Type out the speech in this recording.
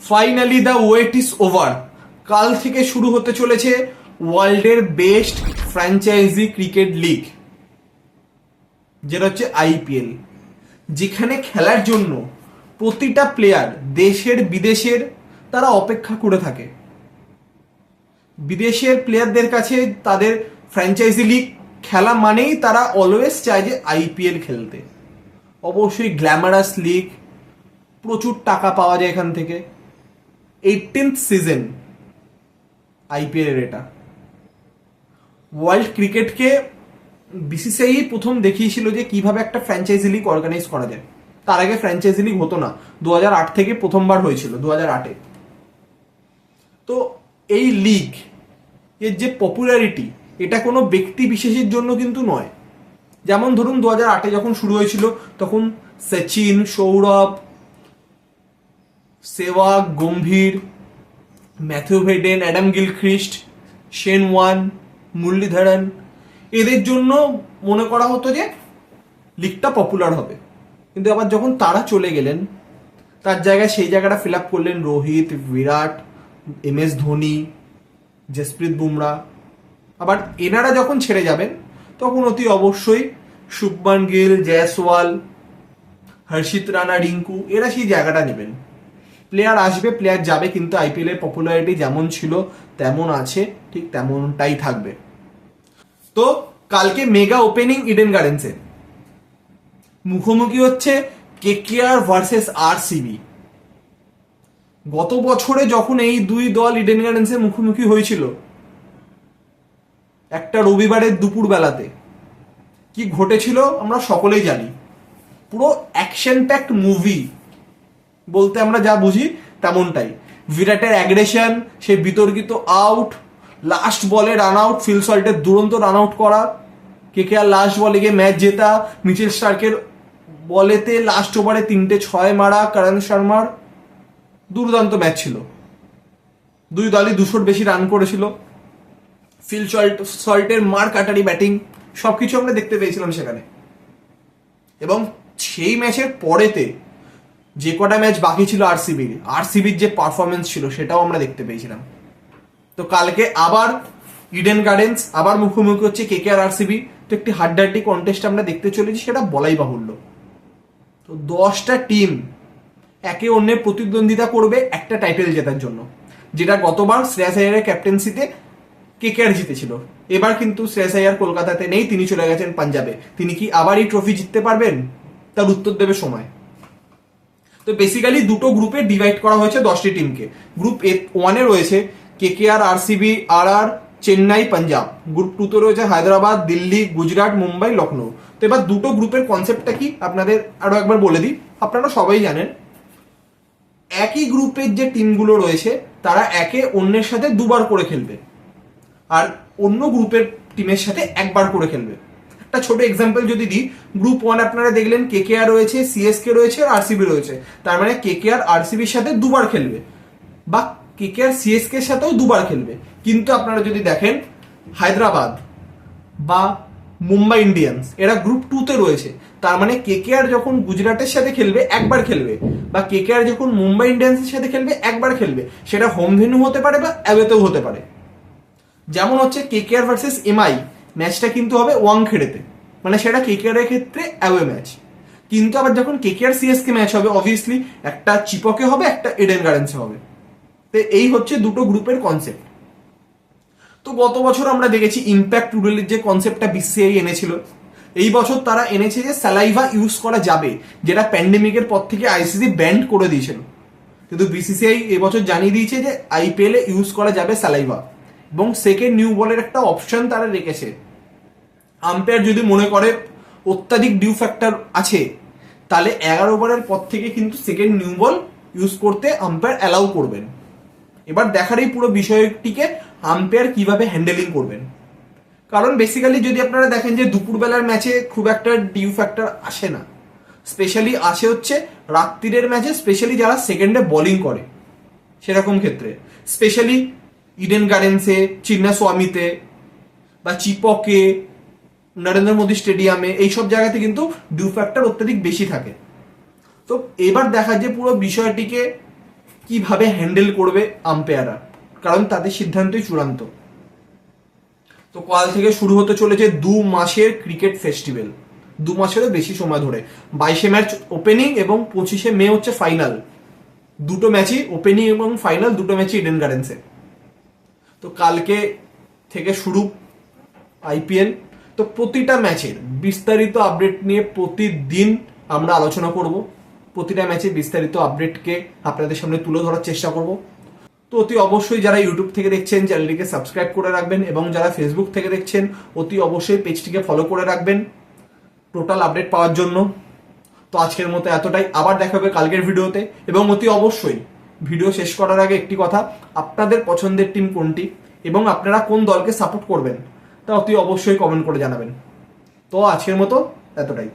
Finally the wait is over. কাল থেকে শুরু হতে চলেছে ওয়ার্ল্ডের বেস্ট ফ্র্যাঞ্চাইজি ক্রিকেট লিগ, যেটা হচ্ছে আইপিএল, যেখানে খেলার জন্য প্রতিটা প্লেয়ার দেশের বিদেশের তারা অপেক্ষা করে থাকে। বিদেশের প্লেয়ারদের কাছে তাদের ফ্র্যাঞ্চাইজি লিগ খেলা মানেই তারা অলওয়েজ চায় যে আইপিএল খেলতে। অবশ্যই গ্ল্যামারাস লিগ, প্রচুর টাকা পাওয়া যায় এখান থেকে। 18th সিজন আইপিএল এর। এটা ওয়ার্ল্ড ক্রিকেটকে বিসিসিআই প্রথম দেখিয়েছিল যে কিভাবে একটা ফ্র্যাঞ্চাইজি লিগ অর্গানাইজ করা যায়। তার আগে ফ্র্যাঞ্চাইজি লিগ হতো না, 2008 থেকে প্রথমবার হয়েছিল, 2008-এ। তো এই লিগ এর যে পপুলারিটি, এটা কোনো ব্যক্তি বিশেষের জন্য কিন্তু নয়। যেমন ধরুন 2008-এ যখন শুরু হয়েছিল তখন Sachin, Sourav, Sehwag, Gambhir, Matthew Hayden, Adam Gilchrist, Shane Warne, Muralidharan, এদের জন্য মনে করা হতো যে লিগটা পপুলার হবে। কিন্তু আবার যখন তারা চলে গেলেন, তার জায়গায় সেই জায়গাটা ফিল আপ করলেন রোহিত, বিরাট, MS ধোনি, জসপ্রীত বুমরা। আবার এনারা যখন ছেড়ে যাবেন তখন অতি অবশ্যই শুভমান গিল, জয়সওয়াল, হর্ষিত রানা, রিঙ্কু, এরা সেই জায়গাটা নেবেন। প্লেয়ার আসবে, প্লেয়ার যাবে, কিন্তু আইপিএল এর পপুলারিটি যেমন ছিল তেমন আছে, ঠিক তেমনটাই থাকবে। তো কালকে মেগা ওপেনিং ইডেন গার্ডেন্সে মুখোমুখি হচ্ছে কেকেআর ভার্সেস আরসিবি। গত বছরে যখন এই দুই দল ইডেন গার্ডেন্সে মুখোমুখি হয়েছিল একটা রবিবারের দুপুর বেলাতে, কি ঘটেছিল আমরা সকলেই জানি। পুরো অ্যাকশন প্যাকড মুভি বলতে আমরা যা বুঝি তেমনটাই। বিরাটের অ্যাগ্রেশন, সেই বিতর্কিত আউট, লাস্ট বলে রান আউট, ফিল সল্টের দুরন্ত রান আউট করা, কেকেআর লাস্ট বলে গিয়ে ম্যাচ জেতা, মিচেল স্টার্কের বলেতে লাস্ট ওভারে 3টে 6 মারা, করণ শর্মার দুর্দান্ত ম্যাচ ছিল। দুই দলই 200-র বেশি রান করেছিল। ফিল সল্টের মার কাটারি ব্যাটিং, সবকিছু আমরা দেখতে পেয়েছিলাম সেখানে। এবং সেই ম্যাচের পরেতে যে কটা ম্যাচ বাকি ছিল আরসিবির যে পারফরমেন্স ছিল সেটাও আমরা দেখতে পেয়েছিলাম। তো কালকে আবার ইডেন গার্ডেন্স আবার মুখোমুখি হচ্ছে কেকেআর আরসিবি। তো একটি হাড্ডাহাড্ডি কন্টেস্ট আমরা দেখতে চলেছি, সেটা বলাই বাহুল্য। তো 10টা টিম একে অন্যের প্রতিদ্বন্দ্বিতা করবে একটা টাইটেল জেতার জন্য, যেটা গতবার শ্রেয়াস আইয়ারের ক্যাপ্টেন্সিতে কেকেআর জিতেছিল। এবার কিন্তু শ্রেয়াস আইয়ার কলকাতাতে নেই, তিনি চলে গেছেন পাঞ্জাবে। তিনি কি আবার এই ট্রফি জিততে পারবেন? তার উত্তর দেবে সময়। তো বেসিক্যালি দুটো গ্রুপে ডিভাইড করা হয়েছে 10টি টিমকে। গ্রুপ ওয়ানে রয়েছে KKR, RCB, RR, Chennai, Punjab. Group 2-তে রয়েছে হায়দ্রাবাদ, দিল্লি, গুজরাট, মুম্বাই, লখনৌ। তো এবার দুটো গ্রুপের কনসেপ্টটা কি আপনাদের আরো একবার বলে দিই। আপনারা সবাই জানেন একই গ্রুপের যে টিমগুলো রয়েছে তারা একে অন্যের সাথে দুবার করে খেলবে, আর অন্য গ্রুপের টিমের সাথে একবার করে খেলবে। একটা ছোট এক্সাম্পল যদি দিই, গ্রুপ 1 আপনারা দেখলেন কেকেআর রয়েছে, সিএসকে রয়েছে, আর আরসিবি রয়েছে। তার মানে কেকেআর আরসিবির সাথে দুবার খেলবে, বা কেকেআর সিএসকে এর সাথেও দুবার খেলবে। কিন্তু আপনারা যদি দেখেন হায়দ্রাবাদ বা মুম্বাই ইন্ডিয়ান্স, এরা গ্রুপ 2-তে রয়েছে। তার মানে কেকেআর যখন গুজরাটের সাথে খেলবে একবার খেলবে, বা কেকেআর যখন মুম্বাই ইন্ডিয়ান্সের সাথে খেলবে একবার খেলবে। সেটা হোম ভেন্যু হতে পারে বা অ্যাওয়েতেও হতে পারে। যেমন হচ্ছে কেকেআর ভার্সেস এমআই, ম্যাচটা কিন্তু হবে ওয়াংখেড়েতে, মানে সেটা কেকেআর এর ক্ষেত্রে অ্যাওয়ে ম্যাচ। কিন্তু আবার যখন কেকেআর সিএসকে ম্যাচ হবে, অবভিয়াসলি একটা চিপকে হবে, একটা ইডেন গার্ডেন্সে হবে। তো এই হচ্ছে দুটো গ্রুপের কনসেপ্ট। তো গত বছর আমরা দেখেছি ইম্প্যাক্ট রুলের যে কনসেপ্টটা বিসিসিআই এনেছিল, এই বছর তারা এনেছে যে স্যালাইভা ইউজ করা যাবে, যেটা প্যান্ডেমিকের পর থেকে আইসিসি ব্যান্ড করে দিয়েছিল। কিন্তু বিসিসিআই এবছর জানিয়ে দিয়েছে যে আইপিএল এ ইউজ করা যাবে স্যালাইভা, এবং সেকেন্ড নিউ বলের একটা অপশন তারা রেখেছে। আম্পায়ার যদি মনে করে অত্যাধিক ডিউ ফ্যাক্টর আছে, তাহলে 11 ওভারের পর থেকে কিন্তু সেকেন্ড নিউ বল ইউজ করতে আম্পায়ার অ্যালাউ করবেন। এবার দেখার এই পুরো বিষয়টিকে আম্পায়ার কিভাবে হ্যান্ডেলিং করবেন। কারণ বেসিক্যালি যদি আপনারা দেখেন যে দুপুরবেলার ম্যাচে খুব একটা ডিউ ফ্যাক্টর আসে না, স্পেশালি আসে হচ্ছে রাত্রিরের ম্যাচে, স্পেশালি যারা সেকেন্ডে বোলিং করে সেরকম ক্ষেত্রে, স্পেশালি ইডেন গার্ডেন্সে, চিন্নাস্বামীতে, বা চিপকে, নরেন্দ্র মোদী স্টেডিয়ামে, এইসব জায়গাতে কিন্তু ডিউ ফ্যাক্টর অত্যাধিক বেশি থাকে। তো এবার দেখা যে পুরো বিষয়টিকে কিভাবে হ্যান্ডেল করবে আম্পায়াররা, কারণ তাদের সিদ্ধান্তই চূড়ান্ত। তো কাল থেকে শুরু হতে চলেছে 2 মাসের ক্রিকেট ফেস্টিভ্যাল, 2 মাসেরও বেশি সময় ধরে। 22 ম্যাচ ওপেনিং এবং 25 মে হচ্ছে ফাইনাল। দুটো ম্যাচই ওপেনিং এবং ফাইনাল, দুটো ম্যাচই ইডেন গার্ডেন্সে। তো কালকে থেকে শুরু আইপিএল। তো প্রতিটা ম্যাচের বিস্তারিত আপডেট নিয়ে প্রতিদিন আমরা আলোচনা করব। প্রতিটা ম্যাচে বিস্তারিত আপডেটকে আপনাদের সামনে তুলে ধরার চেষ্টা করব। তো অতি অবশ্যই যারা ইউটিউব থেকে দেখছেন চ্যানেলটিকে সাবস্ক্রাইব করে রাখবেন, এবং যারা ফেসবুক থেকে দেখছেন অতি অবশ্যই পেজটিকে ফলো করে রাখবেন টোটাল আপডেট পাওয়ার জন্য। তো আজকের মতো এতটাই, আবার দেখা হবে কালকের ভিডিওতে। এবং অতি অবশ্যই ভিডিও শেষ করার আগে একটি কথা, আপনাদের পছন্দের টিম কোনটি এবং আপনারা কোন দলকে সাপোর্ট করবেন তা অতি অবশ্যই কমেন্ট করে জানাবেন। তো আজকের মতো এতটাই।